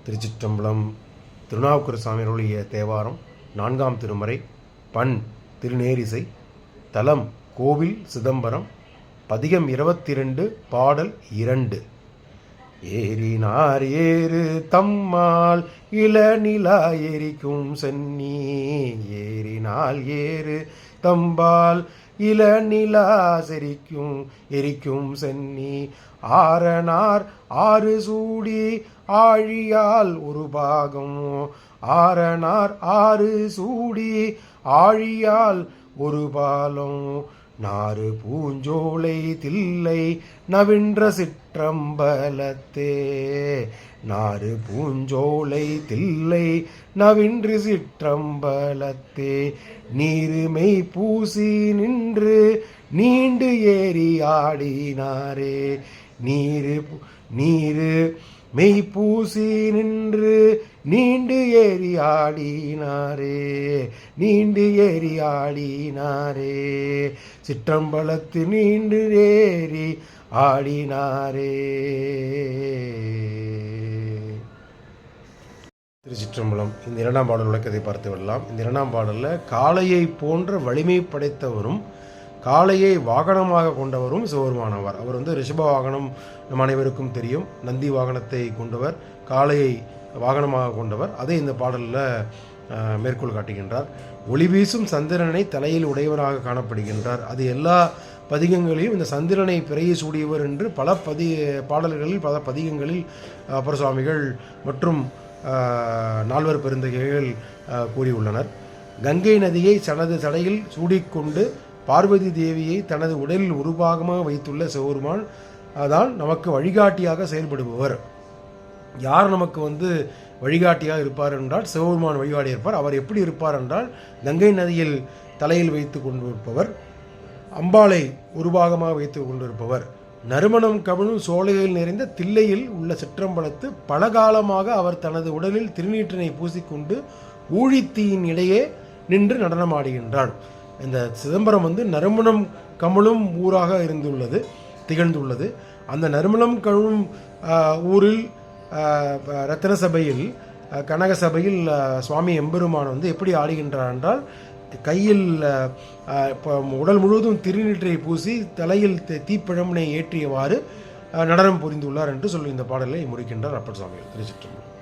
திருச்சிற்றம்பலம். திருநாவுக்கரசு சாமிகளுடைய தேவாரம், 4ஆம் திருமுறை, பண் திருநேரிசை, தலம் கோவில் சிதம்பரம், பதிகம் 22, பாடல் 2. ஏறினார் ஏறு தம்மால் இளநிலா எரிக்கும் சென்னி, ஏறினால் ஏறு தம்பால் இளநிலா எரிக்கும் சென்னி, ஆரனார் ஆறு சூடி ஆழியால் ஒரு பாகம், ஆரனார் ஆறு சூடி ஆழியால் ஒரு பாலம், நாறு பூஞ்சோலை தில்லை நவின்ற சிற்றம்பலத்தே, நாறு பூஞ்சோலை தில்லை நவின்று சிற்றம்பலத்தே, நீருமை பூசி நின்று நீண்டு ஏறி ஆடினாரே, நீரு மெய்ப்பூசி நின்று நீண்டு ஏறி ஆடினாரே, நீண்டு ஏறி ஆடினாரே, சிற்றம்பலத்து நீண்டு ஏறி ஆடினாரே. திருச்சிற்றம்பலம். இந்த 2ஆம் பாடல் விளக்கத்தை பார்த்து விடலாம். இந்த 2ஆம் பாடலில் காளையை போன்ற வலிமை படைத்தவரும் காளையை வாகனமாக கொண்டவரும் சிவபெருமானவர். அவர் ரிஷப வாகனம் நம் அனைவருக்கும் தெரியும். நந்தி வாகனத்தை கொண்டவர், காளையை வாகனமாக கொண்டவர். அதை இந்த பாடலில் மேற்கோள் காட்டுகின்றார். ஒளி வீசும் சந்திரனை தலையில் உடையவராக காணப்படுகின்றார். அது எல்லா பதிகங்களையும் இந்த சந்திரனை பிறையை சூடியவர் என்று பல பாடல்களில் பல பதிகங்களில் அப்பர் சுவாமிகள் மற்றும் நால்வர் பெருந்தகைகள் கூறியுள்ளனர். கங்கை நதியை தனது சடையில் சூடிக்கொண்டு பார்வதி தேவியை தனது உடலில் ஒரு பாகமாக வைத்துள்ள சிவபெருமான் தான் நமக்கு வழிகாட்டியாக செயல்படுபவர். யார் நமக்கு வழிகாட்டியாக இருப்பார் என்றால் சிவபெருமான் வழிகாட்டி இருப்பார். அவர் எப்படி இருப்பார் என்றால் கங்கை நதியில் தலையில் வைத்து கொண்டிருப்பவர், அம்பாளை ஒரு பாகமாக வைத்து கொண்டிருப்பவர், நறுமணம் கவிழும் சோலையில் நிறைந்த தில்லையில் உள்ள சிற்றம்பலத்து பல காலமாக அவர் தனது உடலில் திருநீற்றினை பூசிக்கொண்டு ஊழித்தீயின் இடையே நின்று நடனமாடுகின்றார். இந்த சிதம்பரம் நறுமணம் கமழும் ஊராக திகழ்ந்துள்ளது. அந்த நறுமணம் கமழும் ஊரில் ரத்தின சபையில், கனக சபையில் சுவாமி எம்பெருமான் எப்படி ஆடுகின்றார் என்றால், கையில் உடல் முழுவதும் திருநீற்றை பூசி தலையில் தீப்பிழம்பினை ஏற்றியவாறு நடனம் புரிந்துள்ளார் என்று சொல்லி இந்த பாடலை முடிக்கின்றார் அப்பர் சுவாமிகள். திருச்சிற்றம்பலம்.